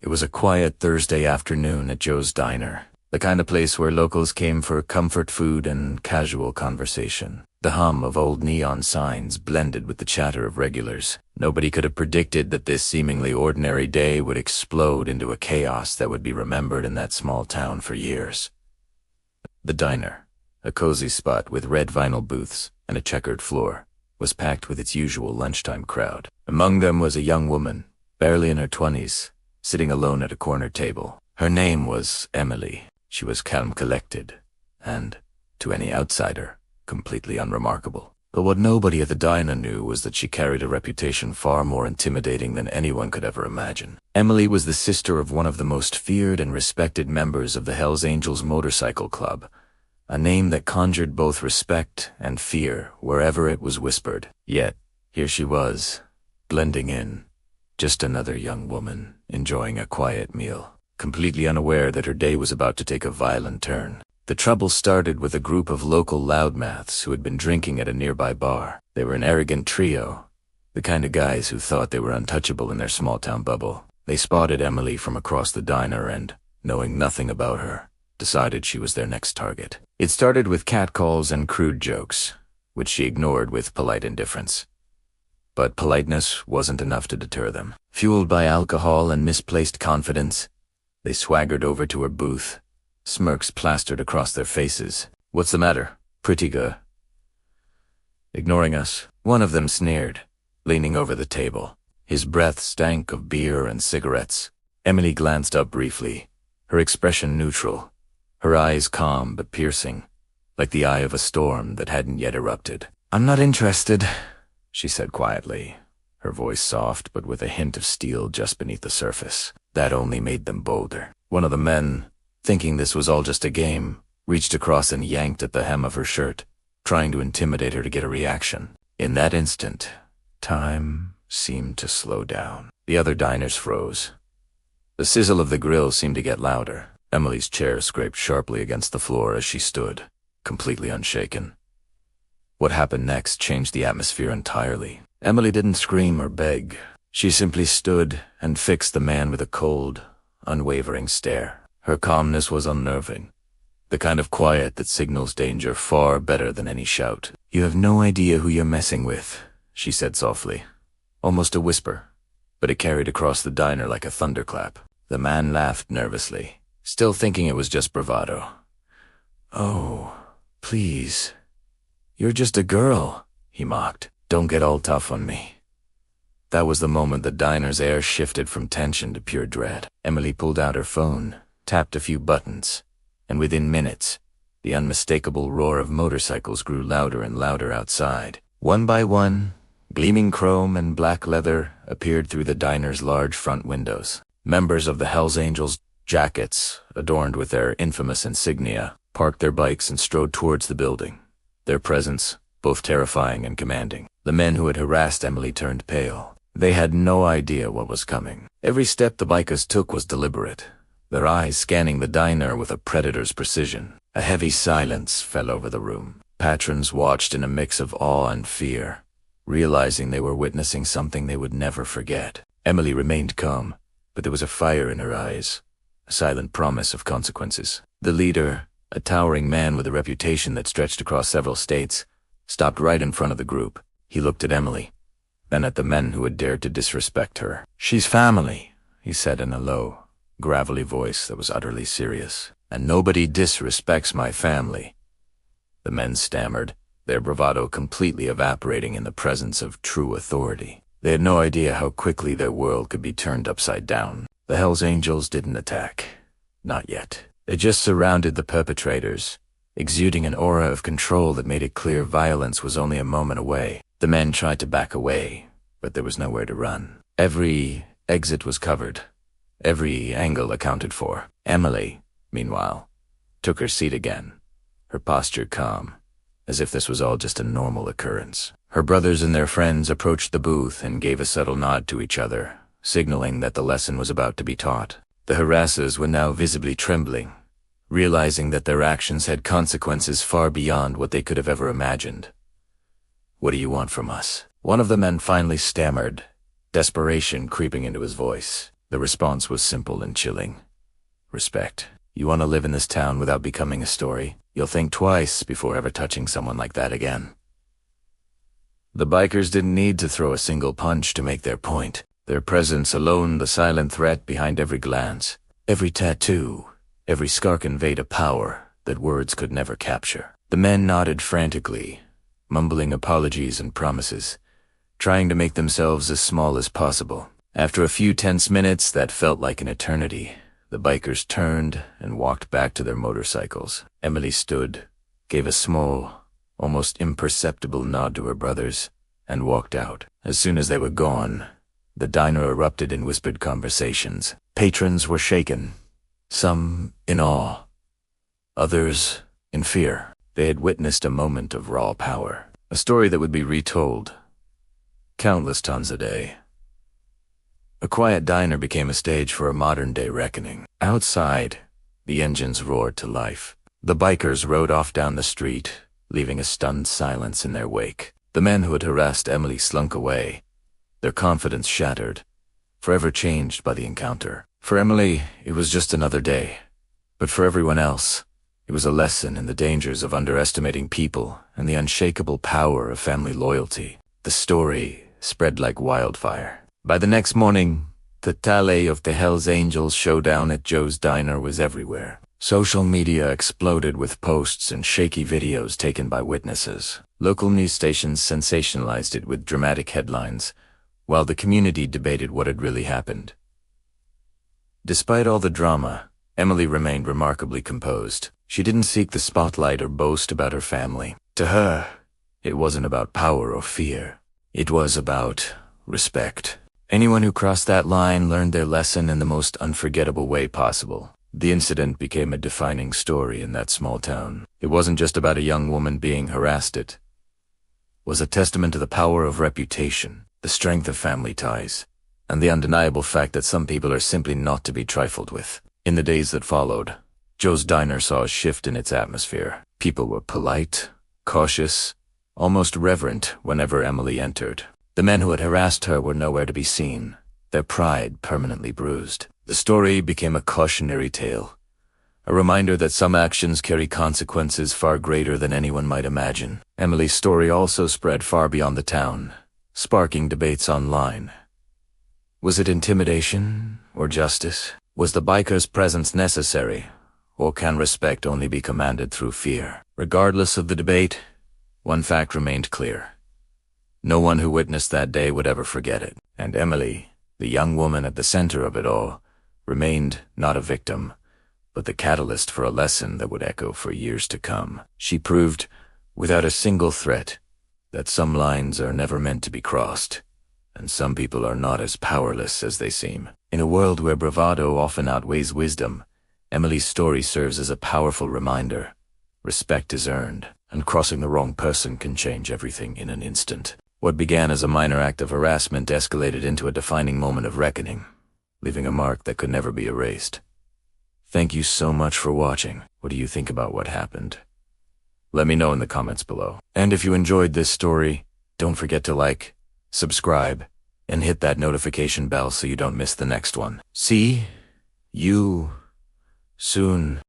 It was a quiet Thursday afternoon at Joe's Diner, the kind of place where locals came for comfort food and casual conversation. The hum of old neon signs blended with the chatter of regulars. Nobody could have predicted that this seemingly ordinary day would explode into a chaos that would be remembered in that small town for years. The diner, a cozy spot with red vinyl booths and a checkered floor, was packed with its usual lunchtime crowd. Among them was a young woman, barely in her 20s, sitting alone at a corner table. Her name was Emily. She was calm, collected, and, to any outsider, completely unremarkable. But what nobody at the diner knew was that she carried a reputation far more intimidating than anyone could ever imagine. Emily was the sister of one of the most feared and respected members of the Hells Angels Motorcycle Club, a name that conjured both respect and fear wherever it was whispered. Yet, here she was, blending in, just another young woman, enjoying a quiet meal, completely unaware that her day was about to take a violent turn. The trouble started with a group of local loudmouths who had been drinking at a nearby bar. They were an arrogant trio, the kind of guys who thought they were untouchable in their small-town bubble. They spotted Emily from across the diner and, knowing nothing about her, decided she was their next target. It started with catcalls and crude jokes, which she ignored with polite indifference. But politeness wasn't enough to deter them. Fueled by alcohol and misplaced confidence, they swaggered over to her booth, smirks plastered across their faces. "What's the matter? Pretty good." Ignoring us, one of them sneered, leaning over the table. His breath stank of beer and cigarettes. Emily glanced up briefly, her expression neutral, her eyes calm but piercing, like the eye of a storm that hadn't yet erupted. "I'm not interested," she said quietly, her voice soft but with a hint of steel just beneath the surface. That only made them bolder. One of the men, thinking this was all just a game, reached across and yanked at the hem of her shirt, trying to intimidate her to get a reaction. In that instant, time seemed to slow down. The other diners froze. The sizzle of the grill seemed to get louder. Emily's chair scraped sharply against the floor as she stood, completely unshaken. What happened next changed the atmosphere entirely. Emily didn't scream or beg. She simply stood and fixed the man with a cold, unwavering stare. Her calmness was unnerving, the kind of quiet that signals danger far better than any shout. "You have no idea who you're messing with," she said softly, almost a whisper, but it carried across the diner like a thunderclap. The man laughed nervously, still thinking it was just bravado. "Oh, please. You're just a girl," he mocked. "Don't get all tough on me." That was the moment the diner's air shifted from tension to pure dread. Emily pulled out her phone, tapped a few buttons, and within minutes, the unmistakable roar of motorcycles grew louder and louder outside. One by one, gleaming chrome and black leather appeared through the diner's large front windows. Members of the Hells Angels, jackets adorned with their infamous insignia, parked their bikes and strode towards the building, their presence both terrifying and commanding. The men who had harassed Emily turned pale. They had no idea what was coming. Every step the bikers took was deliberate, their eyes scanning the diner with a predator's precision. A heavy silence fell over the room. Patrons watched in a mix of awe and fear, realizing they were witnessing something they would never forget. Emily remained calm, but there was a fire in her eyes, a silent promise of consequences. The leader, a towering man with a reputation that stretched across several states, stopped right in front of the group. He looked at Emily, then at the men who had dared to disrespect her. "She's family," he said in a low, gravelly voice that was utterly serious. "And nobody disrespects my family." The men stammered, their bravado completely evaporating in the presence of true authority. They had no idea how quickly their world could be turned upside down. The Hells Angels didn't attack. Not yet. They just surrounded the perpetrators, exuding an aura of control that made it clear violence was only a moment away. The men tried to back away, but there was nowhere to run. Every exit was covered, every angle accounted for. Emily, meanwhile, took her seat again, her posture calm, as if this was all just a normal occurrence. Her brothers and their friends approached the booth and gave a subtle nod to each other, signaling that the lesson was about to be taught. The harassers were now visibly trembling, realizing that their actions had consequences far beyond what they could have ever imagined. "What do you want from us?" One of the men finally stammered, desperation creeping into his voice. The response was simple and chilling. Respect. You want to live in this town without becoming a story? You'll think twice before ever touching someone like that again. The bikers didn't need to throw a single punch to make their point. Their presence alone, the silent threat behind every glance, every tattoo, every scar conveyed a power that words could never capture. The men nodded frantically, mumbling apologies and promises, trying to make themselves as small as possible. After a few tense minutes that felt like an eternity, the bikers turned and walked back to their motorcycles. Emily stood, gave a small, almost imperceptible nod to her brothers, and walked out. As soon as they were gone, the diner erupted in whispered conversations. Patrons were shaken, some in awe, others in fear. They had witnessed a moment of raw power, a story that would be retold countless times a day. A quiet diner became a stage for a modern-day reckoning. Outside, the engines roared to life. The bikers rode off down the street, leaving a stunned silence in their wake. The men who had harassed Emily slunk away, their confidence shattered, forever changed by the encounter. For Emily, it was just another day. But for everyone else, it was a lesson in the dangers of underestimating people and the unshakable power of family loyalty. The story spread like wildfire. By the next morning, the tale of the Hells Angels showdown at Joe's Diner was everywhere. Social media exploded with posts and shaky videos taken by witnesses. Local news stations sensationalized it with dramatic headlines, while the community debated what had really happened. Despite all the drama, Emily remained remarkably composed. She didn't seek the spotlight or boast about her family. To her, it wasn't about power or fear. It was about respect. Anyone who crossed that line learned their lesson in the most unforgettable way possible. The incident became a defining story in that small town. It wasn't just about a young woman being harassed. It was a testament to the power of reputation, the strength of family ties, and the undeniable fact that some people are simply not to be trifled with. In the days that followed, Joe's Diner saw a shift in its atmosphere. People were polite, cautious, almost reverent whenever Emily entered. The men who had harassed her were nowhere to be seen, their pride permanently bruised. The story became a cautionary tale, a reminder that some actions carry consequences far greater than anyone might imagine. Emily's story also spread far beyond the town, sparking debates online. Was it intimidation or justice? Was the biker's presence necessary, or can respect only be commanded through fear? Regardless of the debate, one fact remained clear. No one who witnessed that day would ever forget it. And Emily, the young woman at the center of it all, remained not a victim, but the catalyst for a lesson that would echo for years to come. She proved, without a single threat, that some lines are never meant to be crossed, and some people are not as powerless as they seem. In a world where bravado often outweighs wisdom, Emily's story serves as a powerful reminder. Respect is earned, and crossing the wrong person can change everything in an instant. What began as a minor act of harassment escalated into a defining moment of reckoning, leaving a mark that could never be erased. Thank you so much for watching. What do you think about what happened? Let me know in the comments below. And if you enjoyed this story, don't forget to like, subscribe, and hit that notification bell so you don't miss the next one. See you soon.